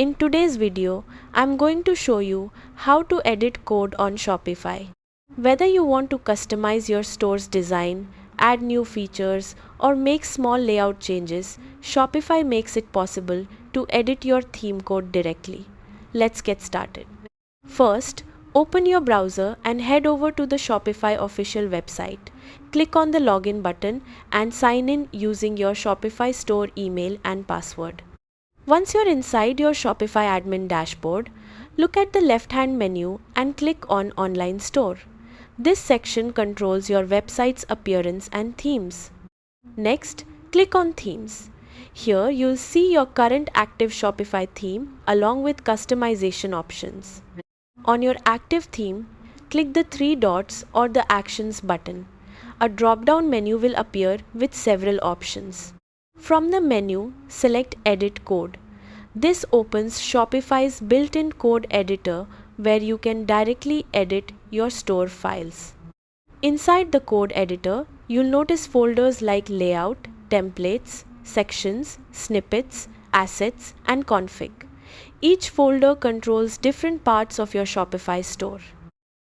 In today's video, I'm going to show you how to edit code on Shopify. Whether you want to customize your store's design, add new features, or make small layout changes, Shopify makes it possible to edit your theme code directly. Let's get started. First, open your browser and head over to the Shopify official website. Click on the login button and sign in using your Shopify store email and password. Once you're inside your Shopify admin dashboard, look at the left-hand menu and click on Online Store. This section controls your website's appearance and themes. Next, click on Themes. Here you'll see your current active Shopify theme along with customization options. On your active theme, click the three dots or the Actions button. A drop-down menu will appear with several options. From the menu, select Edit Code. This opens Shopify's built-in code editor where you can directly edit your store files. Inside the code editor, you'll notice folders like Layout, Templates, Sections, Snippets, Assets, and Config. Each folder controls different parts of your Shopify store.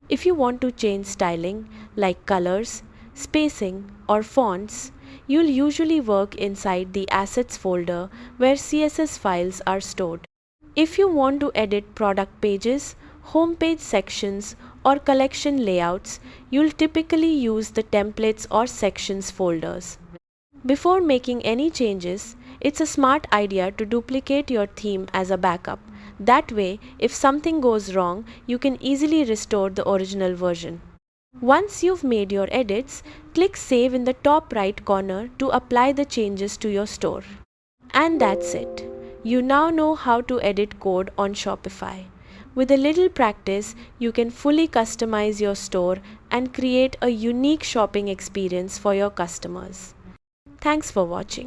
If you want to change styling like colors, spacing, or fonts, you'll usually work inside the Assets folder where CSS files are stored. If you want to edit product pages, homepage sections, or collection layouts, you'll typically use the Templates or Sections folders. Before making any changes, it's a smart idea to duplicate your theme as a backup. That way, if something goes wrong, you can easily restore the original version. Once you've made your edits, click Save in the top right corner to apply the changes to your store. And that's it. You now know how to edit code on Shopify. With a little practice, you can fully customize your store and create a unique shopping experience for your customers. Thanks for watching.